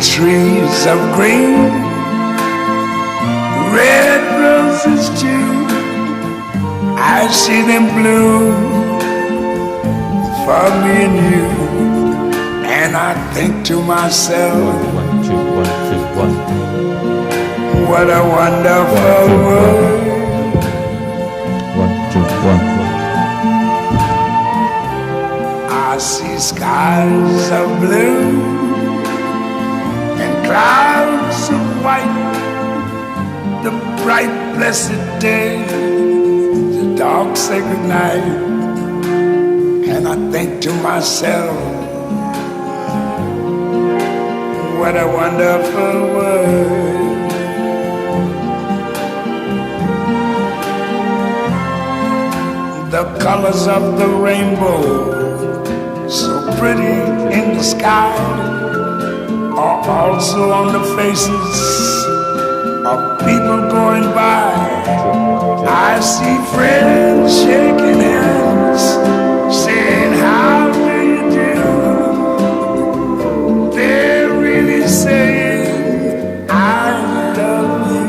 trees of green, red roses too. I see them bloom for me and you, and I think to myself, 1, 2, 1, 2, 1. what a wonderful world. 1, 2, 1. I see skies of blue and clouds of white, the bright blessed day, the dark sacred night, and I think to myself, what a wonderful world. The colors of the rainbow, so pretty in the sky, are also on the faces of people going by. I see friends shaking hands, saying, how do you do? They're really saying, I love you.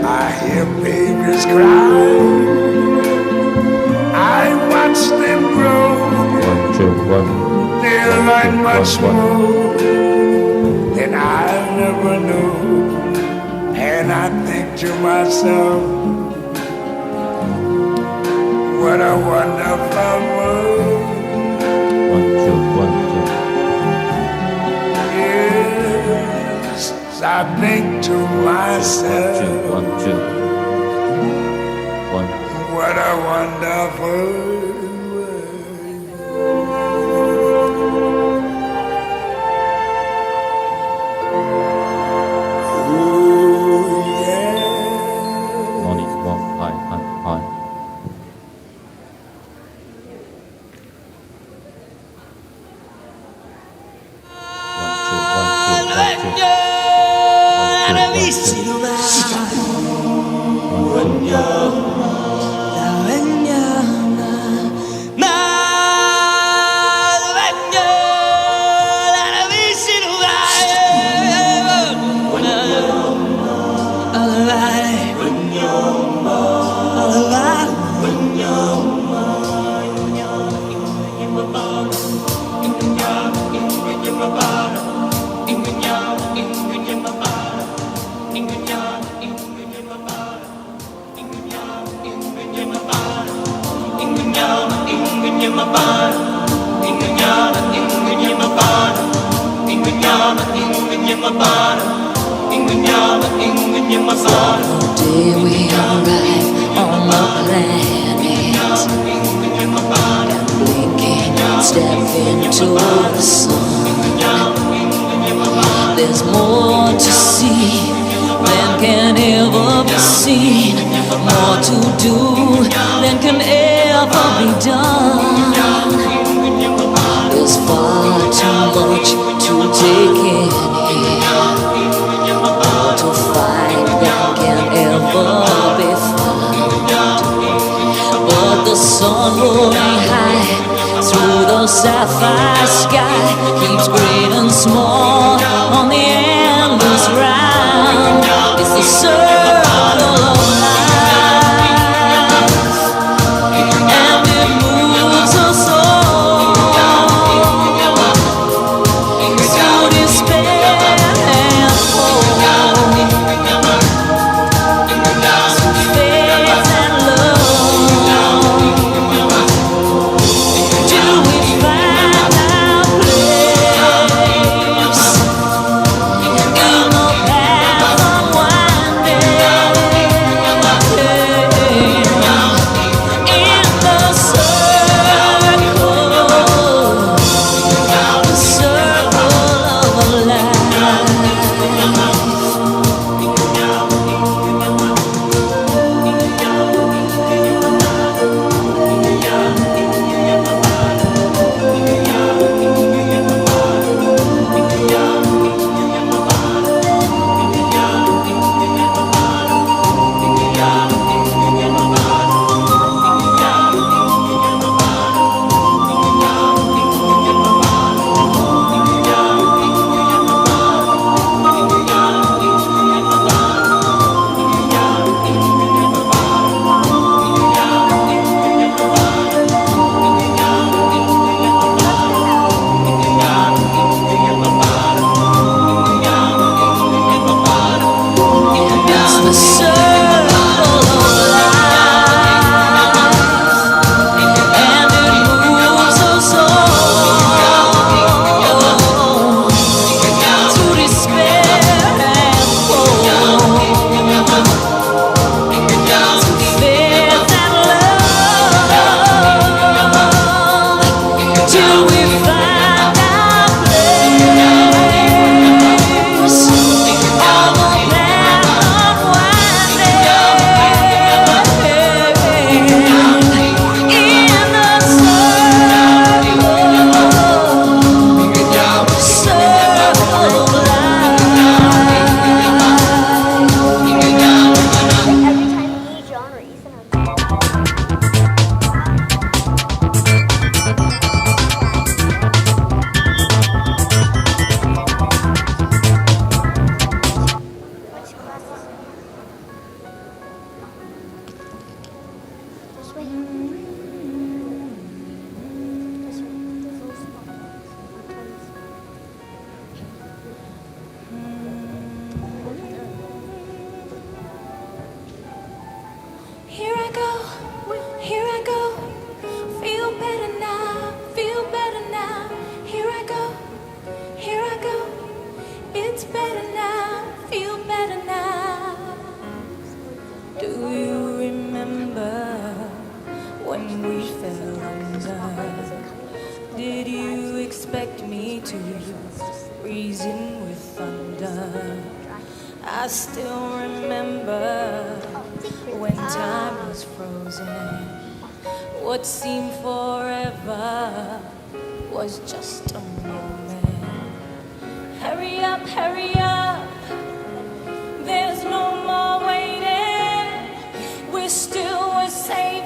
I hear babies cry, I watch them grow. 1, 2, 1. They'll learn much more than I never knew. And I think to myself, what a wonderful world. 1, 2, 1, 2. Yes, I think to myself, 1, 2, 1. what a wonderful world. Day we arrive on the planet, and blinking, step into the sun. There's more to see than can ever be seen, more to do than can ever be done. There's far too much to take in here, more to find than can ever be found. But the sun rolling high through the sapphire sky keeps great and small on the endless round. It's the circle of life, and it moves us all through despair and hope, through faith and love. Do we find our place in the path unwinding? now, feel better now. Do you remember when we fell under? Did you expect me to reason with thunder? I still remember when time was frozen. What seemed forever was just a moment. Hurry up, there's no more waiting. We're still worth saving.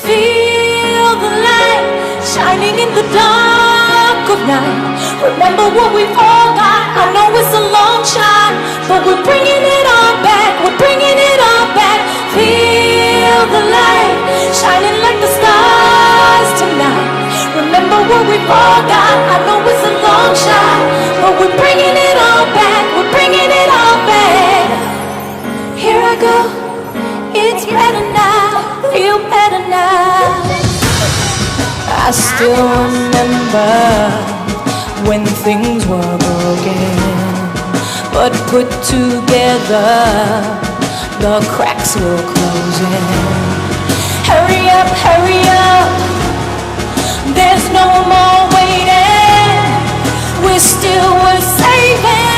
Feel the light shining in the dark of night. Remember what we forgot. I know it's a long shot, but we're bringing it all back. We're bringing it all back. Feel the light shining like the stars tonight. Remember what we forgot. I know it's a long shot, but we're bringing it all back. We're bringing it all back. Here I go. It's better now. Feel better now. I still remember when things were broken, but put together, the cracks were closing. Hurry up, there's no more waiting. We're still worth saving.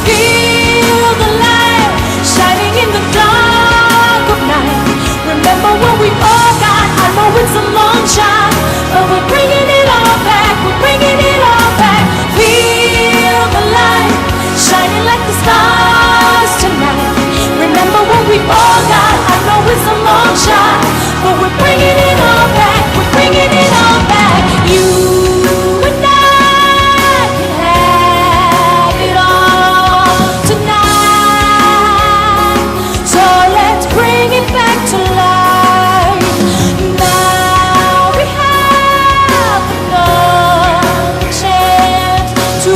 Feel the light shining in the dark of night. Remember what we forgot. I know it's a long shot, but we're bringing it all back. We're bringing it all back. Feel the light shining like the stars tonight. Remember what we forgot. I know it's a long shot, but we're bringing it all back. We're bringing it all back. You and I can have it all tonight. So let's bring it back to life. Now we have another chance to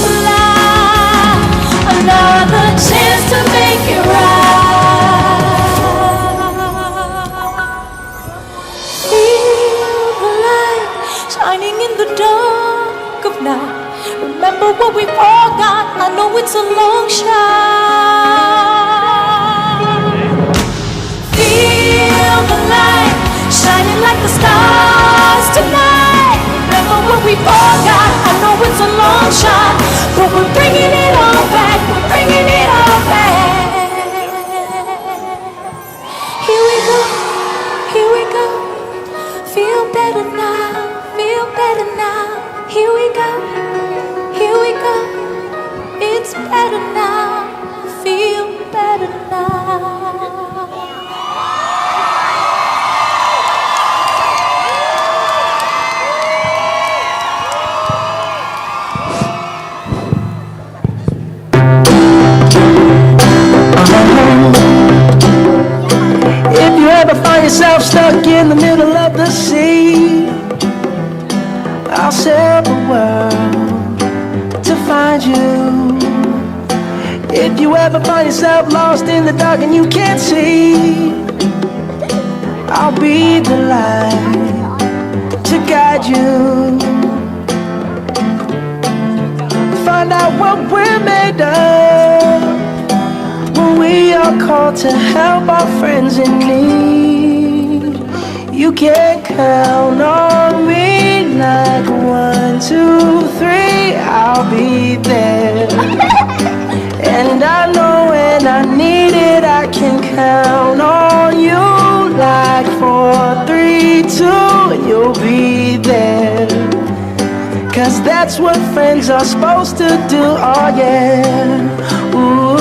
fly, another chance to make it right. Feel the light shining in the dark of night. Remember what we forgot. I know it's a long shot. Feel the light shining like the stars tonight. Remember what we forgot. I know it's a long shot, but we're bringing it all back. We're bringing it all back. Here we go, here we go. Feel better now, feel better now. Here we go, here we go. It's better now, feel better now. If you ever find yourself stuck in the middle of the sea, I'll sail the world to find you. If you ever find yourself lost in the dark and you can't see, I'll be the light to guide you. Find out what we're made of when we are called to help our friends in need. You can count on me like 1, 2, 3, I'll be there. And I know when I need it, I can count on you like 4, 3, 2, and you'll be there. 'Cause that's what friends are supposed to do, oh yeah. Ooh.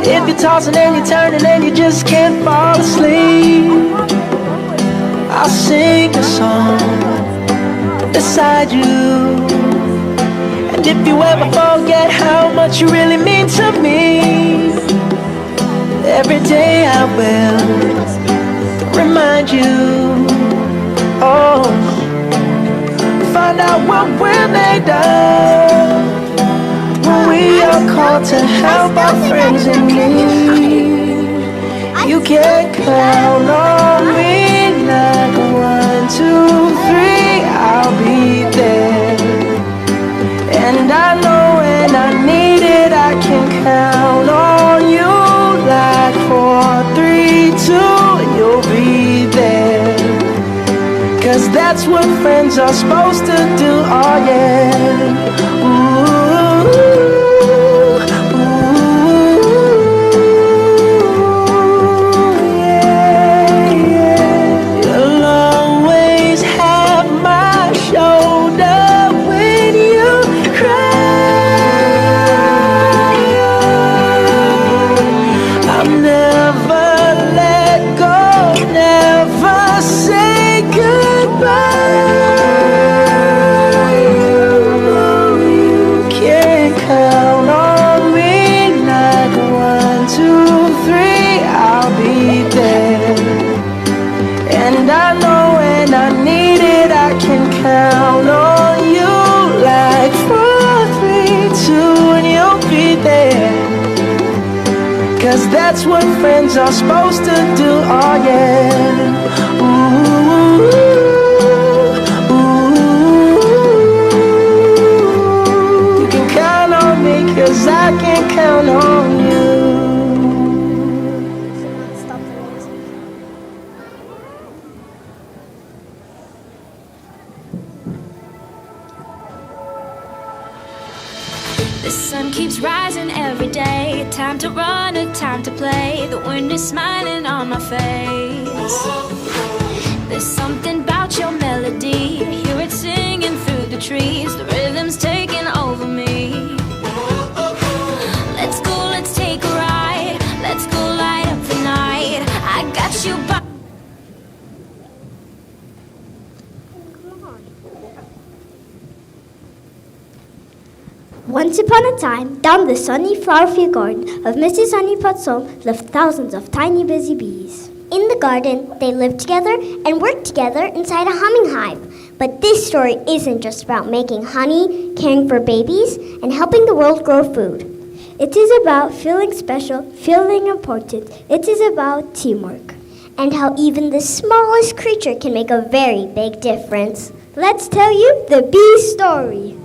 If you're tossing and you're turning and you just can't fall asleep, I'll sing a song beside you. And if you ever forget how much you really mean to me, every day I will remind you. Oh, find out what we're made of when we we are called to help our friends in need. You can count on me like 1, 2, 3, I'll be there. And I know when I need it, I can count on you like 4, 3, 2, and you'll be there. 'Cause that's what friends are supposed to do, oh yeah. Ooh, yeah, yeah. You'll always have my shoulder when you cry. I'll never let go, never say goodbye. You can count on me like 1, 2, 3, I'll be there. And I know when I need it, I can count on you like 4, 3, 2, and you'll be there. 'Cause that's what friends are supposed to do, oh yeah. Ooh, ooh. You can count on me 'cause I can count on you. The sun keeps rising every day. Time to run, a time to play. The wind is smiling on my face. There's something about your melody. Hear it singing through the trees. The rhythm's taking over me. Let's go, let's take a ride. Let's go light up the night. I got you by. Once upon a time, down the sunny flower-filled garden of Mrs. Honeypot's home lived thousands of tiny busy bees. In the garden, they lived together and worked together inside a humming hive. But this story isn't just about making honey, caring for babies, and helping the world grow food. It is about feeling special, feeling important. It is about teamwork. And how even the smallest creature can make a very big difference. Let's tell you the bee story.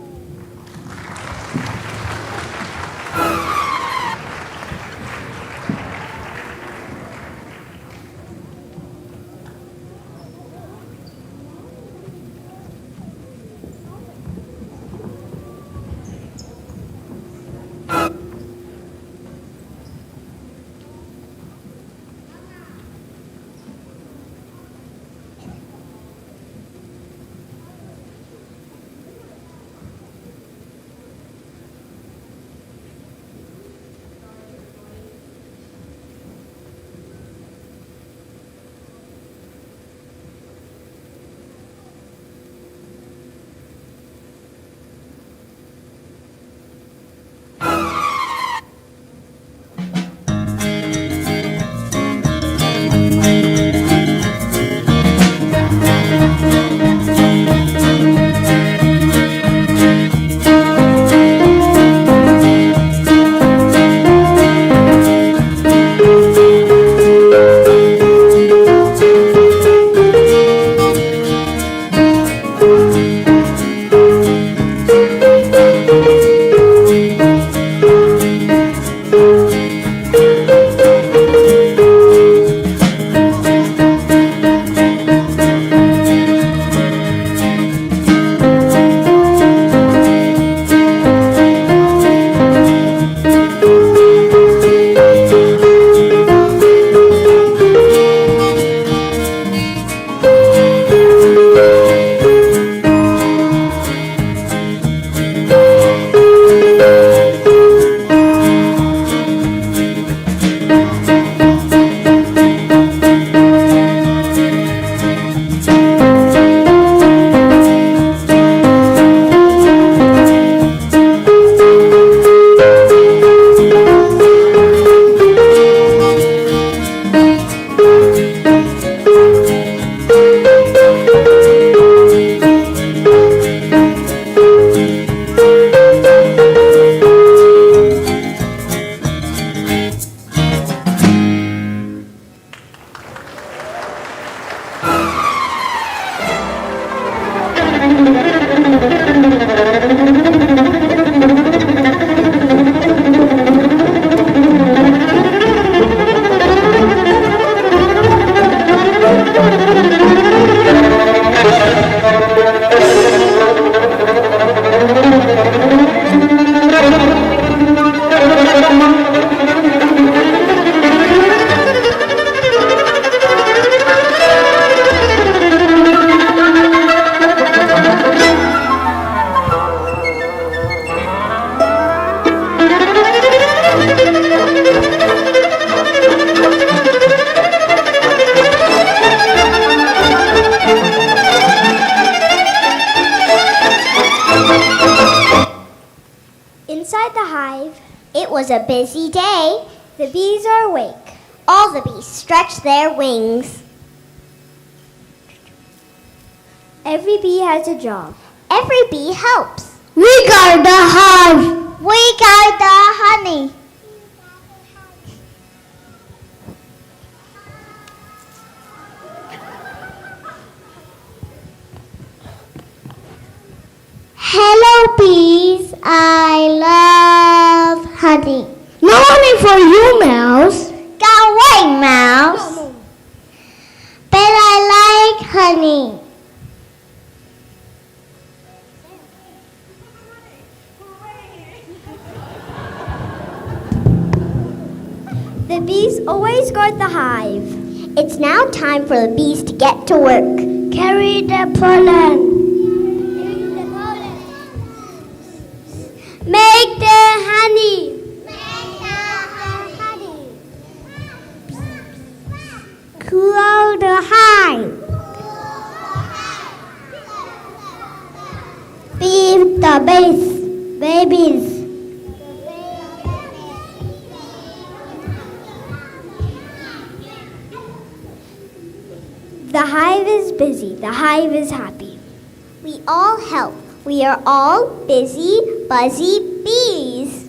a busy day. The bees are awake. All the bees stretch their wings. Every bee has a job. Every bee helps. We guard the hive. We guard the honey. Hello, bees. I love honey. No honey for you, mouse. Go away, mouse. But I like honey. The bees always guard the hive. It's now time for the bees to get to work. Carry the pollen. Make the honey. Cool the hive. Feed the babies. The hive is busy. The hive is happy. We all help. We are all busy, buzzy bees.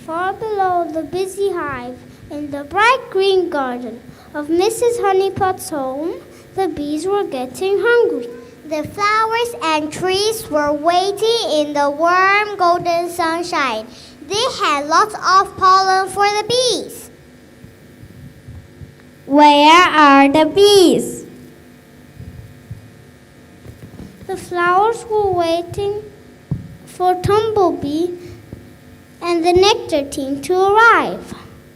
Far below the busy hive, in the bright green garden of Mrs. Honeypot's home, the bees were getting hungry. The flowers and trees were waiting in the warm golden sunshine. They had lots of pollen for the bees. Where are the bees? The flowers were waiting for Tumblebee and the nectar team to arrive.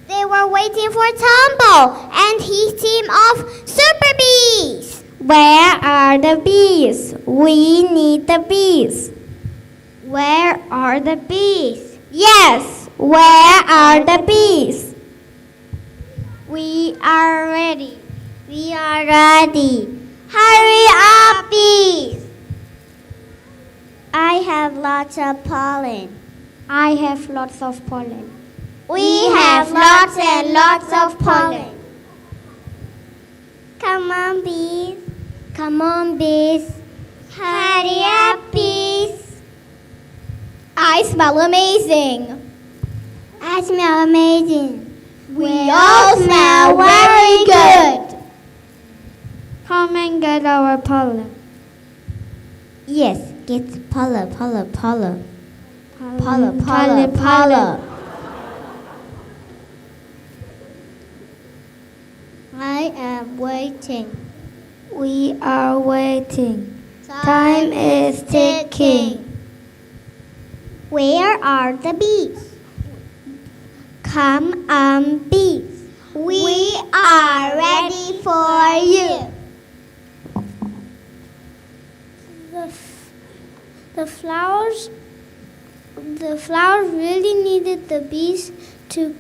They were waiting for Tumble and his team of super bees. Where are the bees? We need the bees. Where are the bees? Yes, where are the bees? We are ready. We are ready. Hurry up, bees! I have lots of pollen. I have lots of pollen. We have lots and lots of pollen. Come on, bees. Come on, bees. Hurry up, bees! I smell amazing. I smell amazing. We all smell very good. Come and get our pollen. Yes, get pollen. Pollen. I am waiting. We are waiting. Time is ticking. Where are the bees? Come on, bees. We are ready for you. The flowers really needed the bees to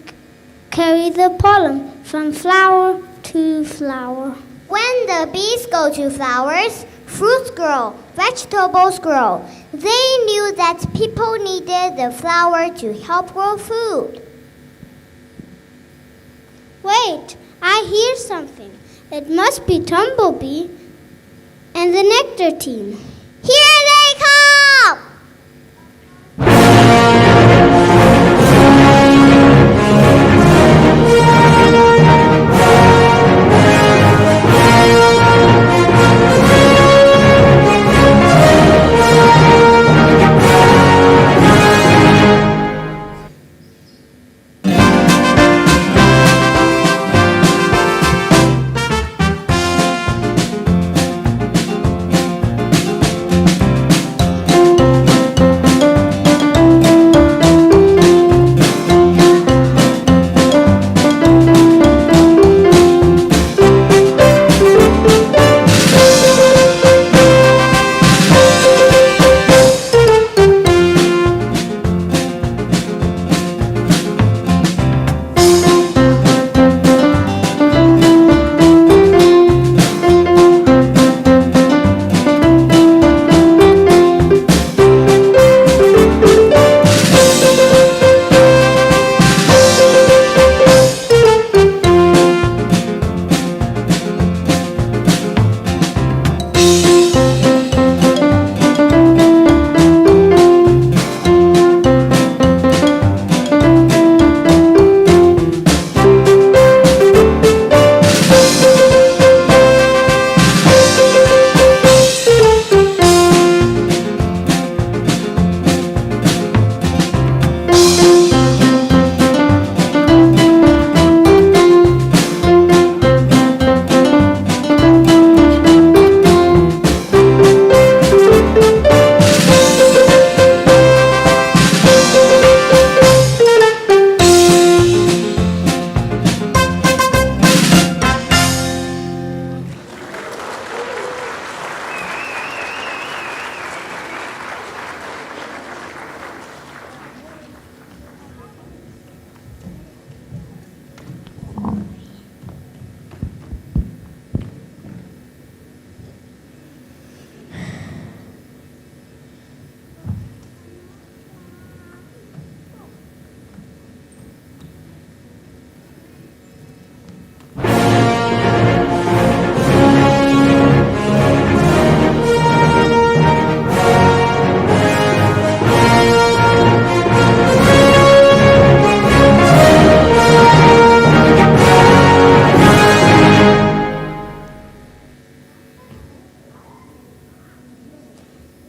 carry the pollen from flower to flower. When the bees go to flowers, fruits grow, vegetables grow. They knew that people needed the flower to help grow food. Wait, I hear something. It must be Tumblebee and the nectar team. Here they come!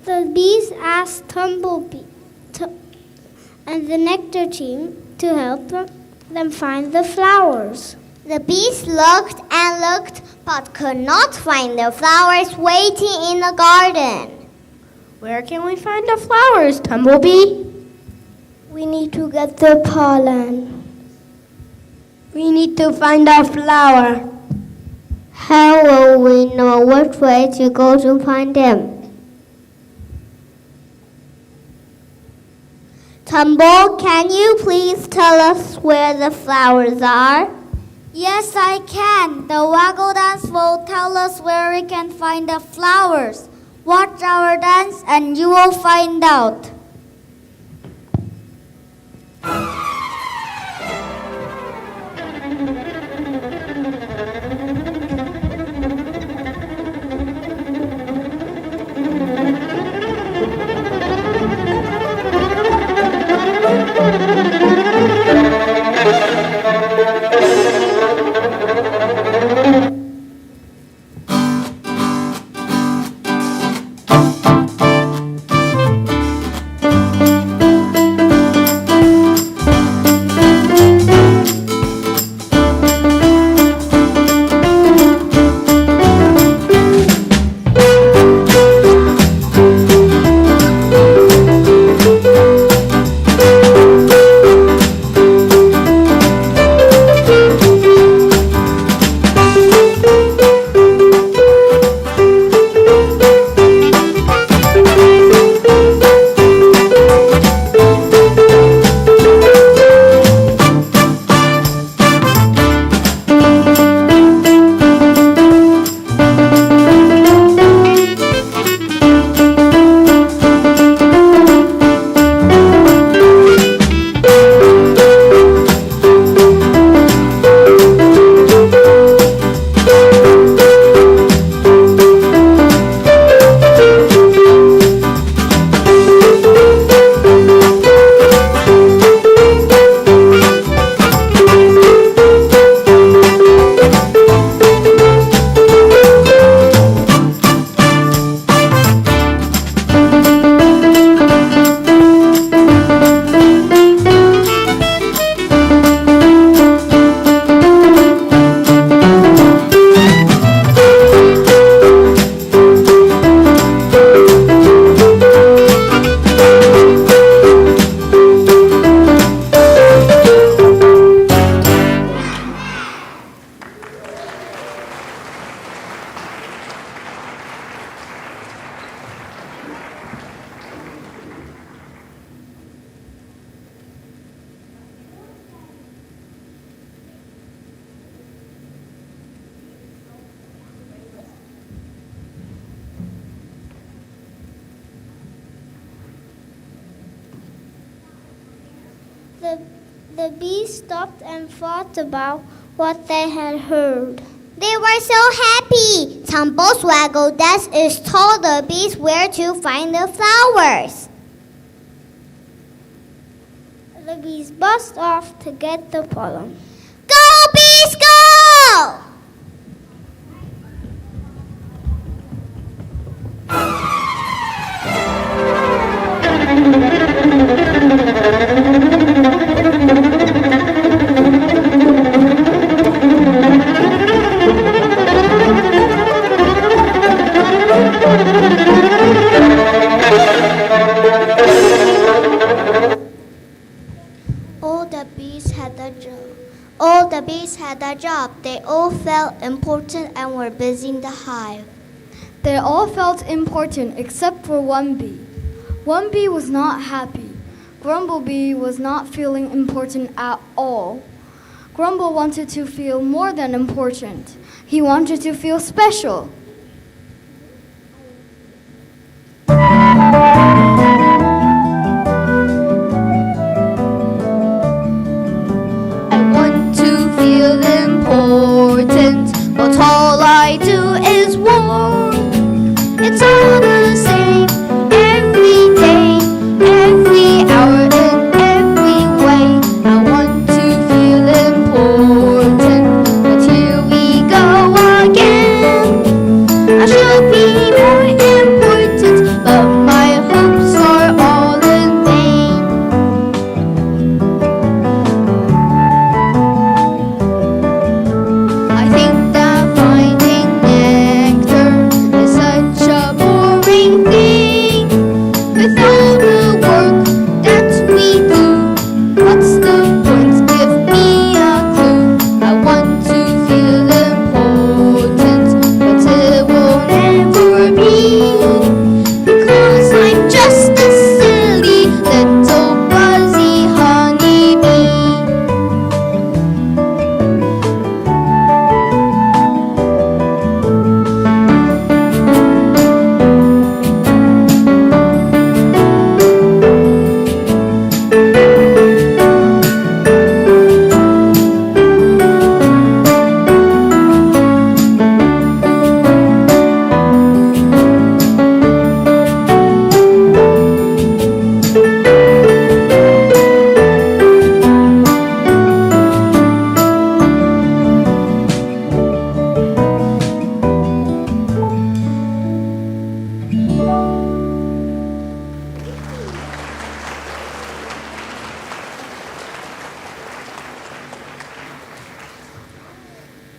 The bees asked Tumblebee and the nectar team to help them find the flowers. The bees looked and looked, but could not find the flowers waiting in the garden. Where can we find the flowers, Tumblebee? We need to get the pollen. We need to find a flower. How will we know which way to go to find them? Tumble, can you please tell us where the flowers are? Yes, I can. The waggle dance will tell us where we can find the flowers. Watch our dance and you will find out. The bees stopped and thought about what they had heard. They were so happy. Tumbo's waggle dance is told the bees where to find the flowers. The bees buzzed off to get the pollen. Go, bees, go! All the bees had a job. They all felt important and were busy in the hive. They all felt important except for one bee. One bee was not happy. Grumblebee was not feeling important at all. Grumble wanted to feel more than important. He wanted to feel special. Feel important, but all I do is work. It's all the same every day, every hour, in every way. I want to feel important, but here we go again. I should be more important, but my hopes are all in vain.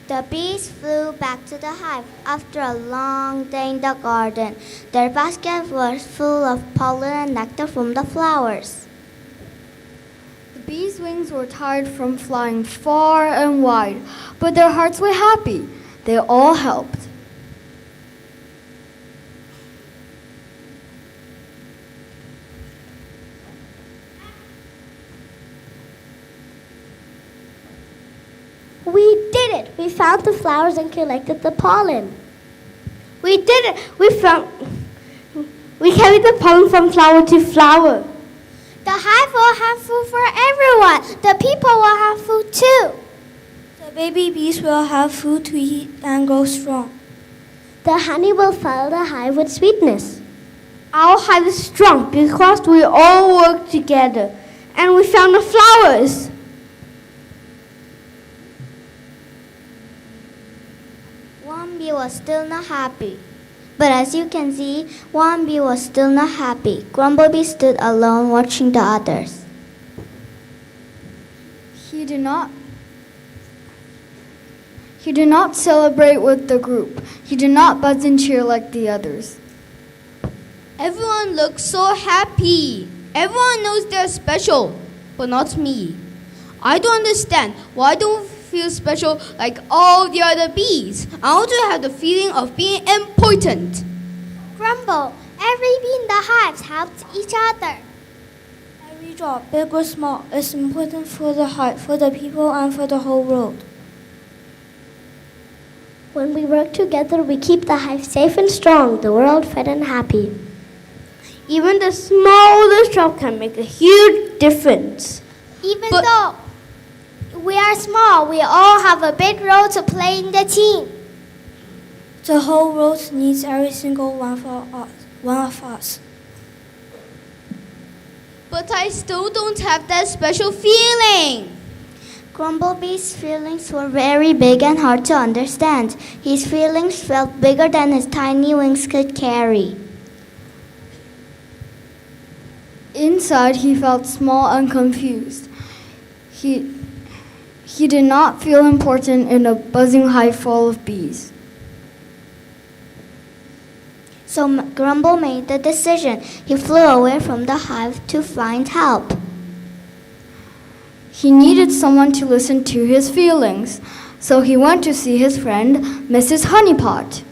The bees flew back to the hive after a long day in the garden. Their basket was full of pollen and nectar from the flowers. The bees' wings were tired from flying far and wide, but their hearts were happy. They all helped. We did it! We found the flowers and collected the pollen. We did it! We carried the pollen from flower to flower. The hive will have food for everyone. The people will have food too. The baby bees will have food to eat and grow strong. The honey will fill the hive with sweetness. Our hive is strong because we all work together and we found the flowers. One bee was still not happy. But as you can see, one bee was still not happy. Grumblebee stood alone watching the others. He did not celebrate with the group. He did not buzz and cheer like the others. Everyone looks so happy. Everyone knows they're special, but not me. I don't understand why I don't feel special like all the other bees. I want to have the feeling of being important. Grumble. Every bee in the hives helps each other. Every drop, big or small, is important for the hive, for the people, and for the whole world. When we work together, we keep the hive safe and strong, the world fed and happy. Even the smallest drop can make a huge difference. Even though we are small, we all have a big role to play in the team. The whole world needs every single one of us. But I still don't have that special feeling. Grumblebee's feelings were very big and hard to understand. His feelings felt bigger than his tiny wings could carry. Inside, he felt small and confused. He did not feel important in a buzzing hive full of bees. So Grumble made the decision. He flew away from the hive to find help. He needed someone to listen to his feelings, so he went to see his friend, Mrs. Honeypot.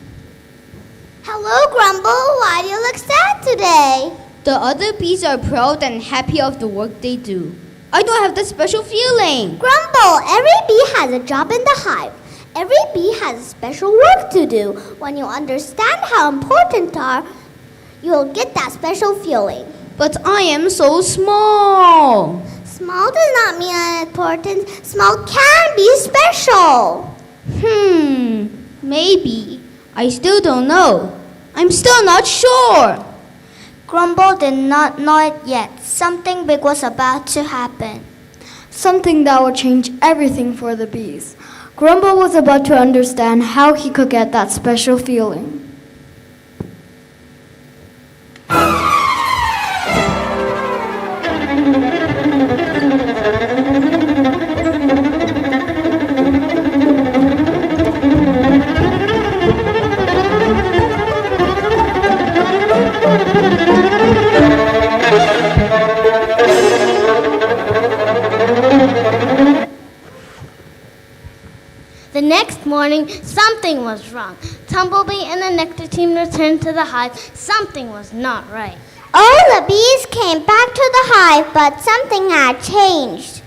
Hello, Grumble. Why do you look sad today? The other bees are proud and happy of the work they do. I don't have that special feeling. Grumble, every bee has a job in the hive. Every bee has special work to do. When you understand how important they are, you'll get that special feeling. But I am so small. Small does not mean unimportant. Small can be special. Maybe. I still don't know. I'm still not sure. Grumble did not know it yet. Something big was about to happen. Something that would change everything for the bees. Grumble was about to understand how he could get that special feeling. The next morning, something was wrong. Tumblebee and the nectar team returned to the hive. Something was not right. All the bees came back to the hive, but something had changed.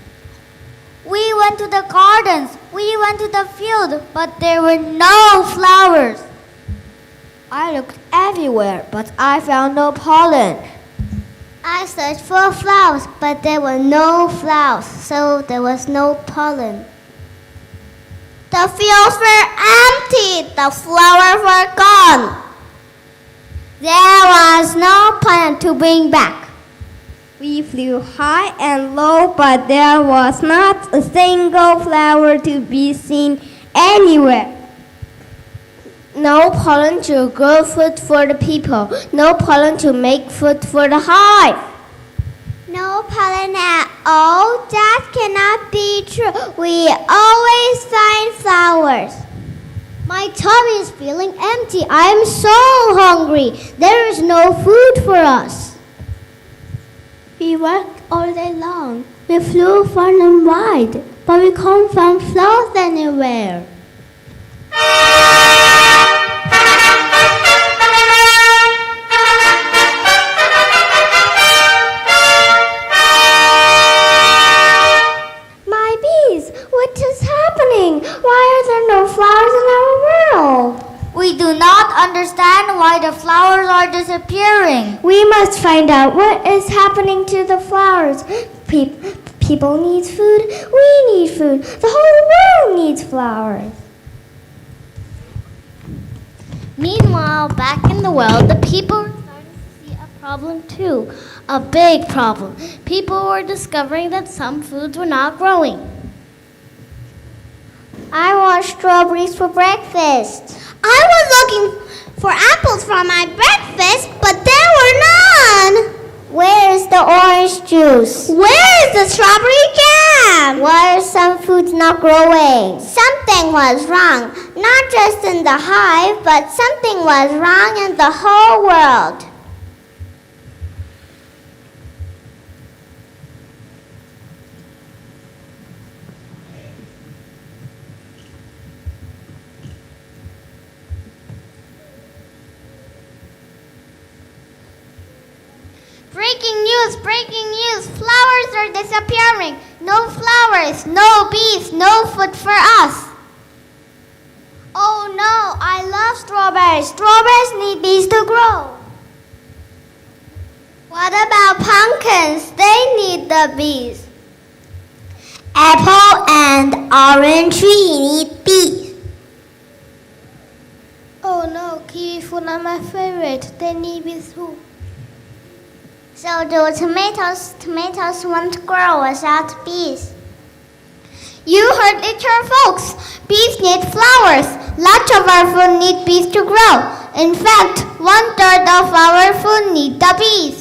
We went to the gardens. We went to the field, but there were no flowers. I looked everywhere, but I found no pollen. I searched for flowers, but there were no flowers, so there was no pollen. The fields were empty. The flowers were gone. There was no pollen to bring back. We flew high and low, but there was not a single flower to be seen anywhere. No pollen to grow food for the people. No pollen to make food for the hive. No pollen at all? That cannot be true. We always find flowers. My tummy is feeling empty. I am so hungry. There is no food for us. We worked all day long. We flew far and wide, but we can't find flowers anywhere. My bees, what is happening? Why are there no flowers in our world? We do not understand why the flowers are disappearing. We must find out what is happening to the flowers. People need food. We need food. The whole world needs flowers. Meanwhile, back in the world, the people were starting to see a problem too. A big problem. People were discovering that some foods were not growing. I want strawberries for breakfast. I was looking for apples for my breakfast, but there were none. Where is the orange juice? Where is the strawberry jam? Why are some foods not growing? Something was wrong, not just in the hive, but something was wrong in the whole world. Breaking news, flowers are disappearing. No flowers, no bees, no food for us. Oh no, I love strawberries. Strawberries need bees to grow. What about pumpkins? They need the bees. apple and orange tree need bees. Oh no, kiwi fruit are my favorite. They need bees too. So do tomatoes. Tomatoes won't grow without bees. You heard it here, folks. Bees need flowers. Lots of our food need bees to grow. In fact, 1/3 of our food need the bees.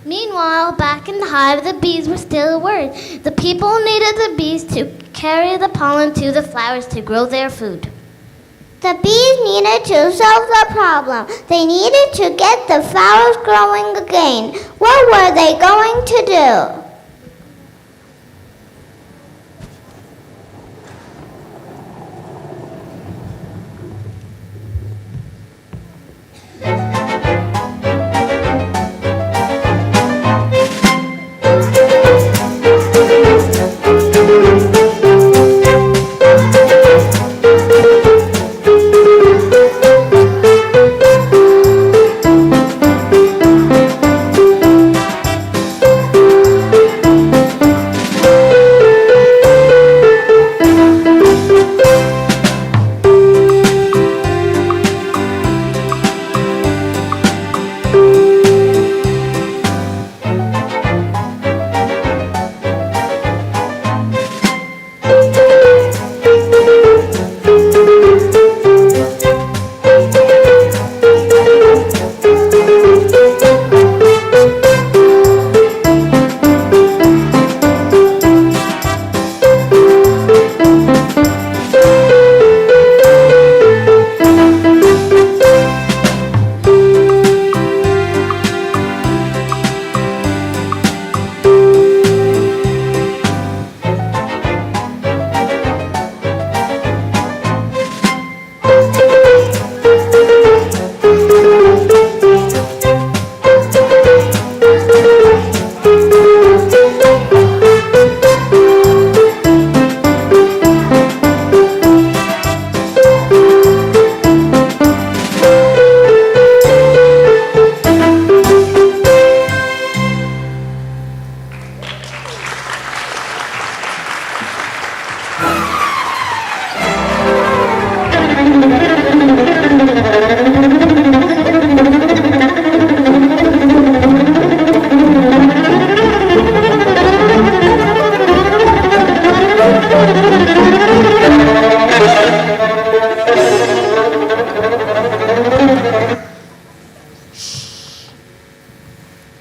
Meanwhile, back in the hive, the bees were still worried. The people needed the bees to carry the pollen to the flowers to grow their food. The bees needed to solve the problem. They needed to get the flowers growing again. What were they going to do?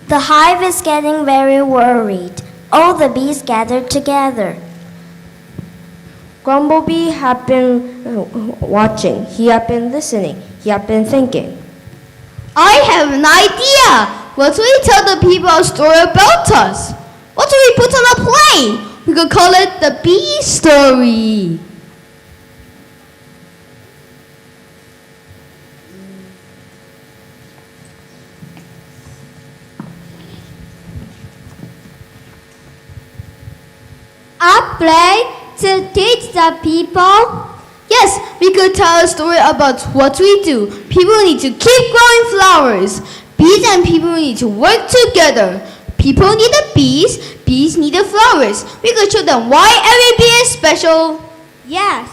The hive is getting very worried. All the bees gathered together. Grumblebee had been watching. He had been listening. He had been thinking. I have an idea. What do we tell the people a story about us? What do we put on a play? We could call it the bee story. A play to teach the people? Yes, we could tell a story about what we do. People need to keep growing flowers. Bees and people need to work together. People need the bees, bees need the flowers. We could show them why every bee is special. Yes,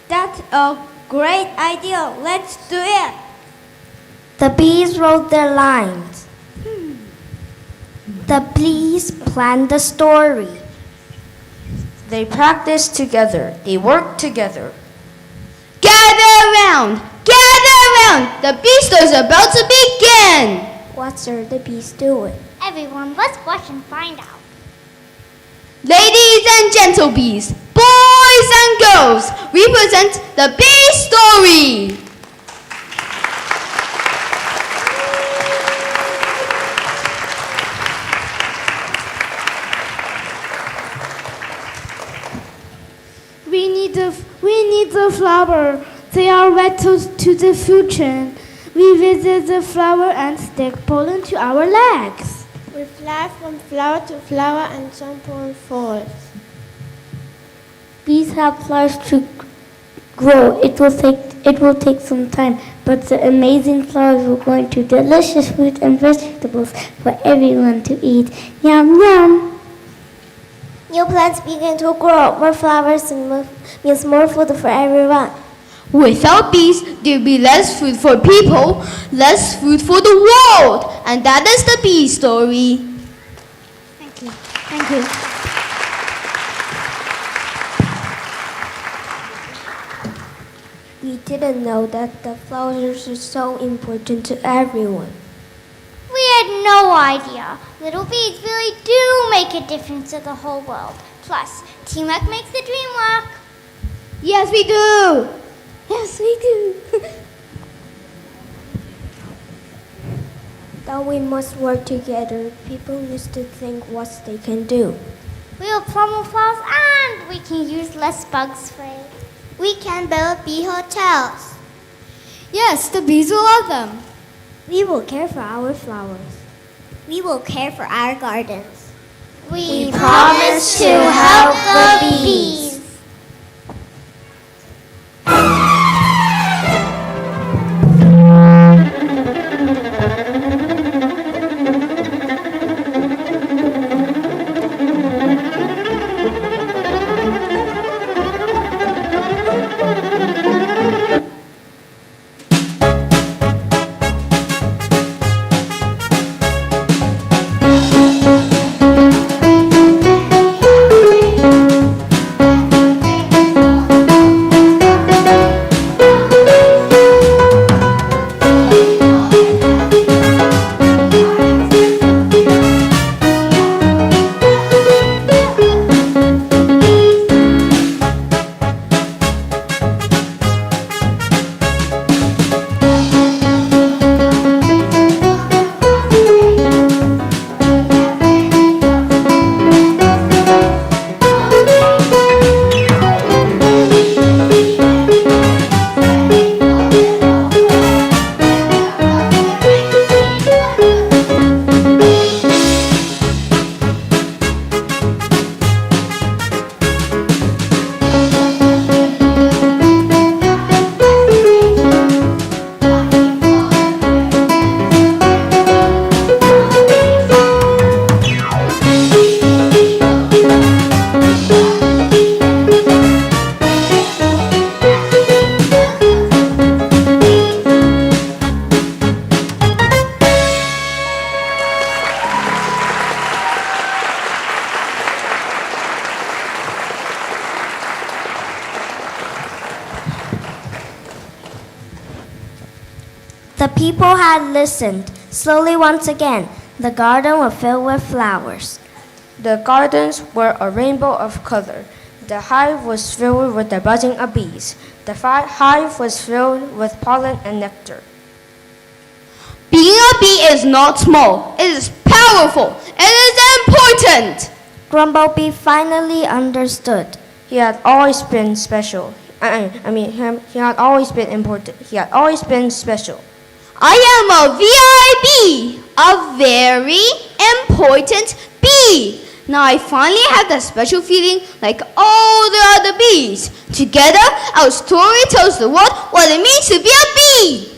that's a great idea. Let's do it. The bees wrote their lines. The bees planned the story. They practiced together. They worked together. Gather around! Gather around! The bee story is about to begin! What are the bees doing? Everyone, let's watch and find out. Ladies and gentle bees, boys and girls, we present the bee story! We need the flower. They are wet to the food chain. We visit the flower and stick pollen to our legs. We fly from flower to flower and some pollen falls. Bees have flowers to grow. It will take some time, but the amazing flowers will grow into delicious fruit and vegetables for everyone to eat. Yum yum. New plants begin to grow. More flowers means more food for everyone. Without bees, there'd be less food for people, less food for the world. And that is the bee story. Thank you. Thank you. We didn't know that the flowers are so important to everyone. We had no idea. Little bees really do make a difference to the whole world. Plus, teamwork makes the dream work. Yes, we do. Yes, we do. That we must work together. People used to think what they can do. We will promote flowers and we can use less bug spray. We can build bee hotels. Yes, the bees will love them. We will care for our flowers. We will care for our gardens. We promise to help the bees. The people had listened. Slowly once again, the garden was filled with flowers. The gardens were a rainbow of color. The hive was filled with the buzzing of bees. The hive was filled with pollen and nectar. Being a bee is not small. It is powerful. It is important. Grumblebee finally understood. He had always been special. He had always been important. He had always been special. I am a VIB, a very important bee. Now I finally have that special feeling like all the other bees. Together, our story tells the world what it means to be a bee.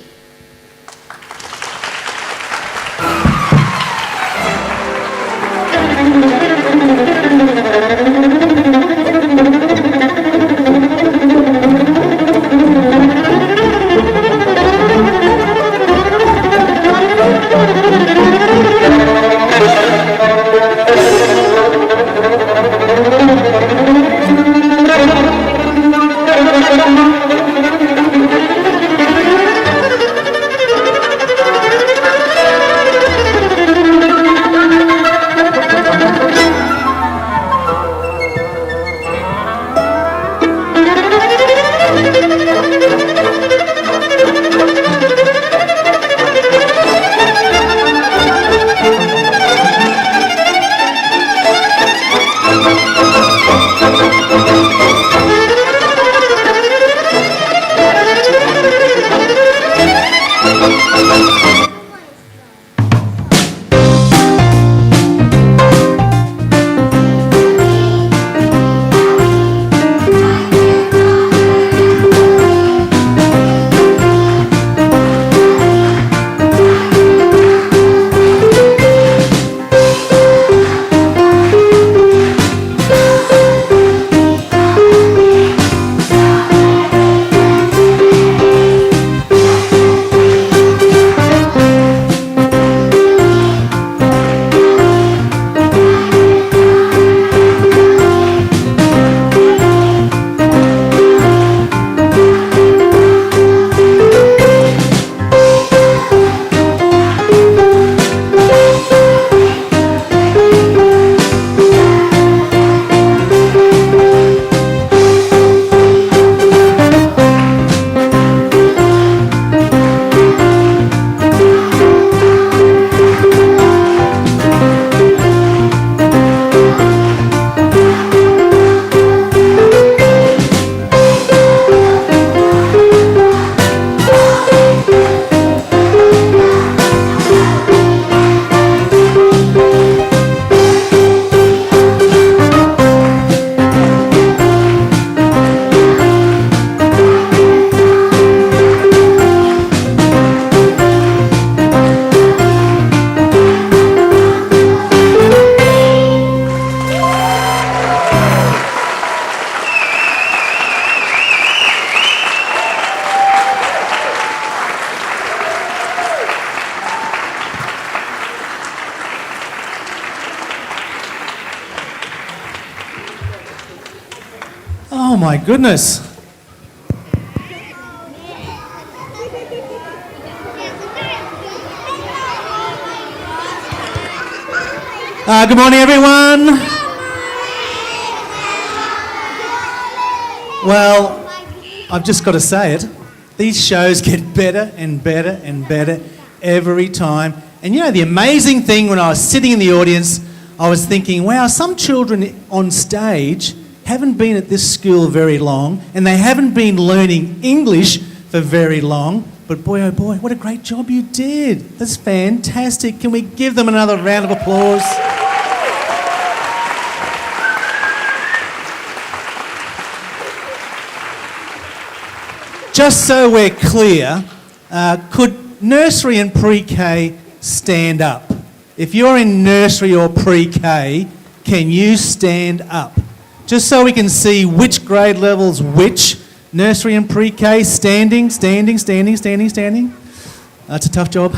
my goodness. Good morning, everyone. Well, I've just got to say it. These shows get better and better and better every time. And you know, the amazing thing, when I was sitting in the audience, I was thinking, wow, some children on stage haven't been at this school very long, and they haven't been learning English for very long. But boy, oh boy, what a great job you did. That's fantastic. Can we give them another round of applause? Just so we're clear, could nursery and pre-K stand up? If you're in nursery or pre-K, can you stand up? Just so we can see which grade levels which. Nursery and pre-K, standing. That's a tough job.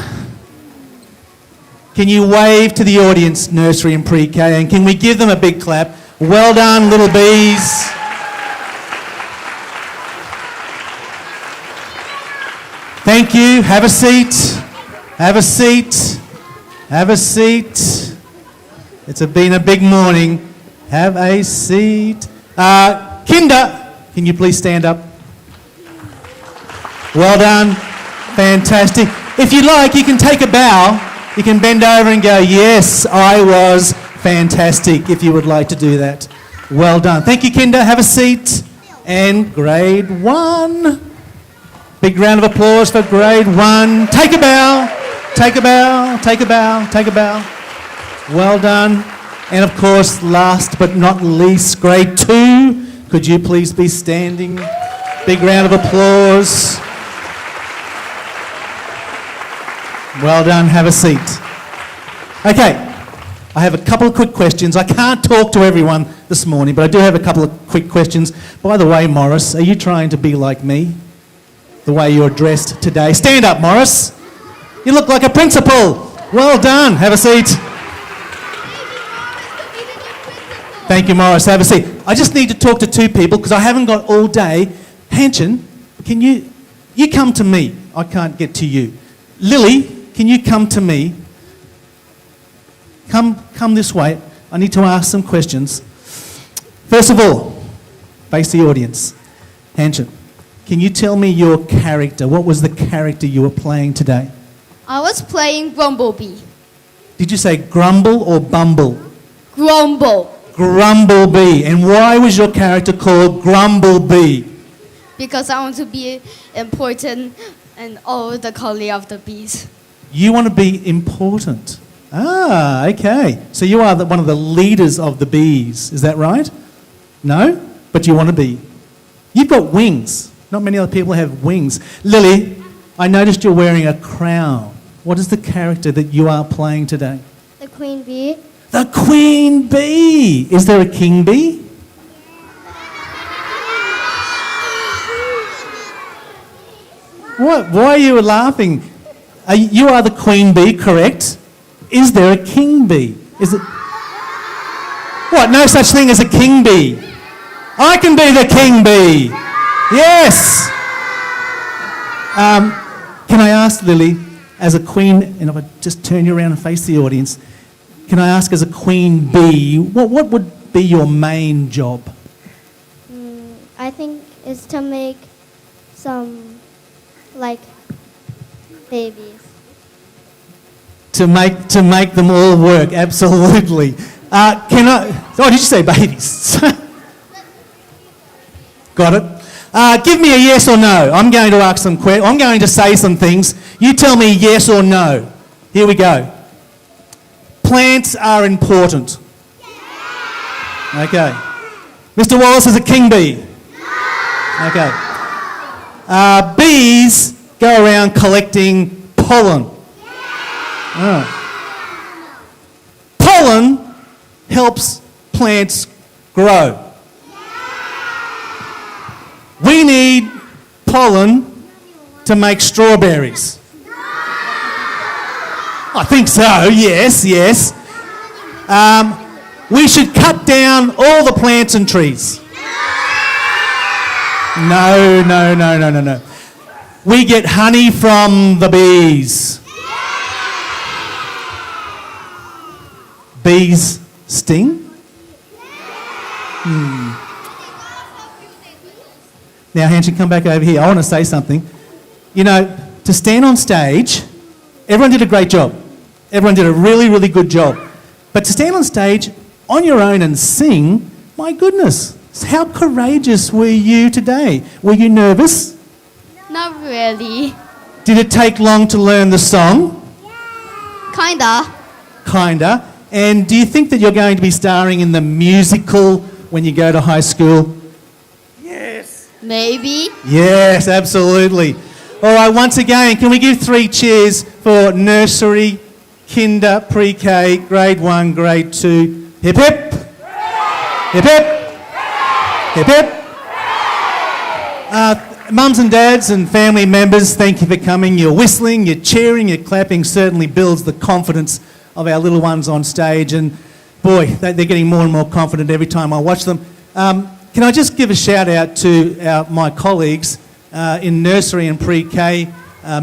Can you wave to the audience, nursery and pre-K, and can we give them a big clap? Well done, little bees. Thank you. Have a seat. Have a seat. Have a seat. It's been a big morning. Have a seat. Kinder, can you please stand up? Well done. Fantastic. If you like, you can take a bow. You can bend over and go, yes, I was fantastic, if you would like to do that. Well done. Thank you, Kinder. Have a seat. And grade 1. Big round of applause for grade 1. Take a bow. Take a bow. Take a bow. Take a bow. Well done. And of course, last but not least, grade 2. Could you please be standing? Big round of applause. Well done. Have a seat. Okay. I have a couple of quick questions. I can't talk to everyone this morning, but I do have a couple of quick questions. By the way, Morris, are you trying to be like me? The way you're dressed today. Stand up, Morris. You look like a principal. Well done. Have a seat. Thank you, Morris. Have a seat. I just need to talk to 2 people because I haven't got all day. Hanchin, can you come to me? I can't get to you. Lily, can you come to me? Come this way. I need to ask some questions. First of all, face the audience. Hanchin, can you tell me your character? What was the character you were playing today? I was playing Grumblebee. Did you say grumble or bumble? Grumble. Grumblebee. And why was your character called Grumblebee? Because I want to be important and all the colony of the bees. You want to be important. Ah, okay. So you are one of the leaders of the bees. Is that right? No? But you want to be. You've got wings. Not many other people have wings. Lily, I noticed you're wearing a crown. What is the character that you are playing today? The queen bee. The queen bee. Is there a king bee? What? Why are you laughing? You are the queen bee, correct? Is there a king bee? Is it? What? No such thing as a king bee. I can be the king bee. Yes. Can I ask Lily, as a queen, and if I just turn you around and face the audience, can I ask, as a queen bee, what would be your main job? I think it's to make some, like, babies. To make them all work, absolutely. Oh, did you say babies? Got it. Give me a yes or no. I'm going to ask some questions. I'm going to say some things. You tell me yes or no. Here we go. Plants are important. Okay. Mr. Wallace is a king bee. Okay. Bees go around collecting pollen. Oh. Pollen helps plants grow. We need pollen to make strawberries. I think so, yes. We should cut down all the plants and trees. No. We get honey from the bees. Bees sting? Now, Hanshin, come back over here. I want to say something. You know, to stand on stage, everyone did a great job. Everyone did a really, really good job. But to stand on stage on your own and sing, my goodness, how courageous were you today? Were you nervous? Not really. Did it take long to learn the song? Kinda. Kinda. And do you think that you're going to be starring in the musical when you go to high school? Maybe. Yes, absolutely. All right, once again, can we give 3 cheers for nursery, kinder, pre-K, grade 1, grade 2. Hip hip. Hip hip. Hip hip. Mums and dads and family members, thank you for coming. Your whistling, your cheering, your clapping certainly builds the confidence of our little ones on stage. And boy, they're getting more and more confident every time I watch them. Can I just give a shout out to my colleagues in nursery and pre-K,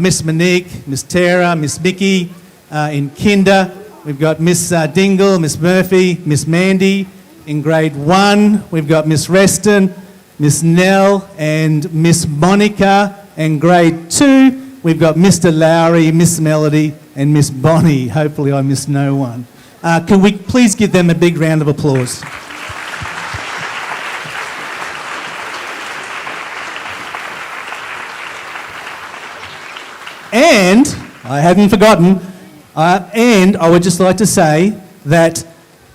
Miss Monique, Miss Tara, Miss Mickey, in kinder, we've got Miss Dingle, Miss Murphy, Miss Mandy. In grade 1, we've got Miss Reston, Miss Nell and Miss Monica. And grade 2, we've got Mr. Lowry, Miss Melody and Miss Bonnie. Hopefully I missed no one. Can we please give them a big round of applause? And I hadn't forgotten, and I would just like to say that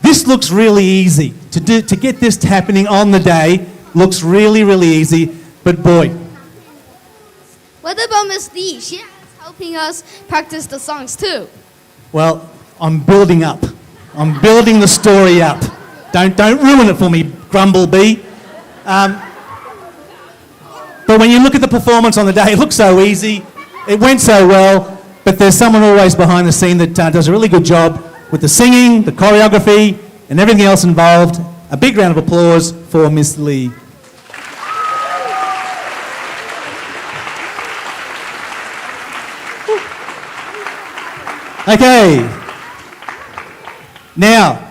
this looks really easy. To get this happening on the day looks really, really easy, but boy. What about Miss Lee? She's helping us practice the songs too. Well, I'm building up. I'm building the story up. Don't ruin it for me, Grumblebee. But when you look at the performance on the day, it looks so easy. It went so well, but there's someone always behind the scene that does a really good job with the singing, the choreography, and everything else involved. A big round of applause for Miss Lee. Okay. Now,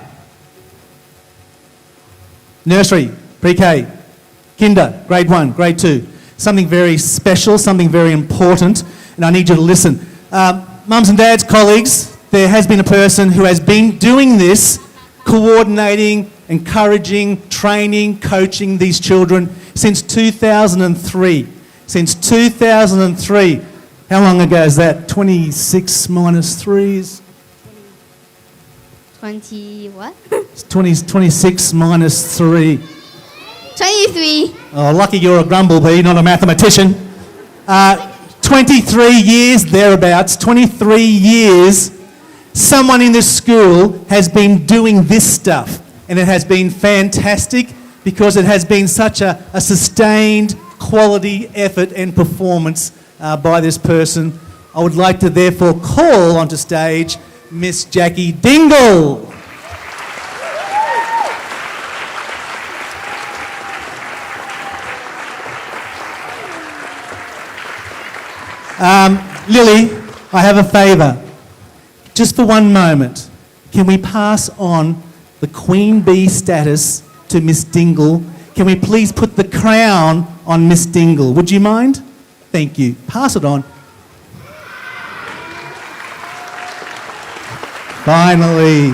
nursery, pre-K, kinder, grade 1, grade 2. Something very special, something very important, and I need you to listen. Mums and dads, colleagues, there has been a person who has been doing this, coordinating, encouraging, training, coaching these children since 2003. Since 2003. How long ago is that? 26 minus 3s? 20 what? 26 minus 3. 23. Oh, lucky you're a Grumblebee, not a mathematician. 23 years, thereabouts, 23 years, someone in this school has been doing this stuff. And it has been fantastic because it has been such a sustained quality effort and performance by this person. I would like to therefore call onto stage Miss Jackie Dingle. Lily, I have a favour. Just for one moment, can we pass on the Queen Bee status to Miss Dingle? Can we please put the crown on Miss Dingle? Would you mind? Thank you. Pass it on. Finally.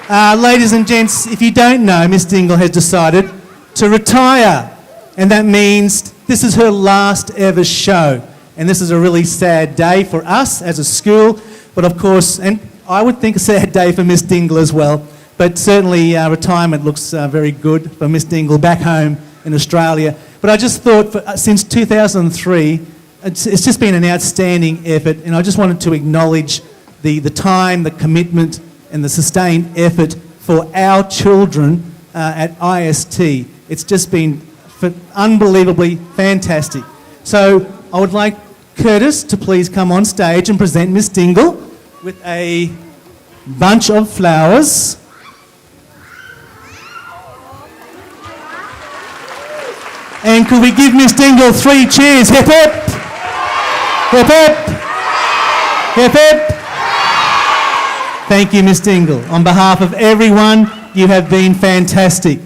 Ladies and gents, if you don't know, Miss Dingle has decided to retire. And that means this is her last ever show. And this is a really sad day for us as a school. But of course, and I would think a sad day for Miss Dingle as well. But certainly retirement looks very good for Miss Dingle back home in Australia. But I just thought since 2003, it's just been an outstanding effort. And I just wanted to acknowledge the time, the commitment and the sustained effort for our children at IST. It's just been unbelievably fantastic. So I would like Curtis to please come on stage and present Miss Dingle with a bunch of flowers. And could we give Miss Dingle 3 cheers? Hip hip! Hip hip! Hip hip! Thank you, Miss Dingle. On behalf of everyone, you have been fantastic.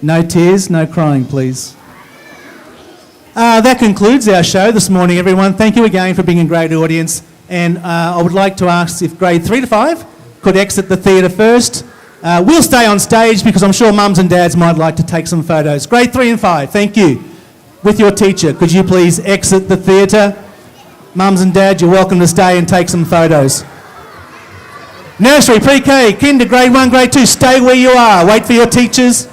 No tears, no crying, please. That concludes our show this morning, everyone. Thank you again for being a great audience. And I would like to ask if grade 3 to 5 could exit the theatre first. We'll stay on stage because I'm sure mums and dads might like to take some photos. Grade 3 and 5, thank you. With your teacher, could you please exit the theatre? Mums and dads, you're welcome to stay and take some photos. Nursery, pre-K, kinder, grade 1, grade 2, stay where you are. Wait for your teachers.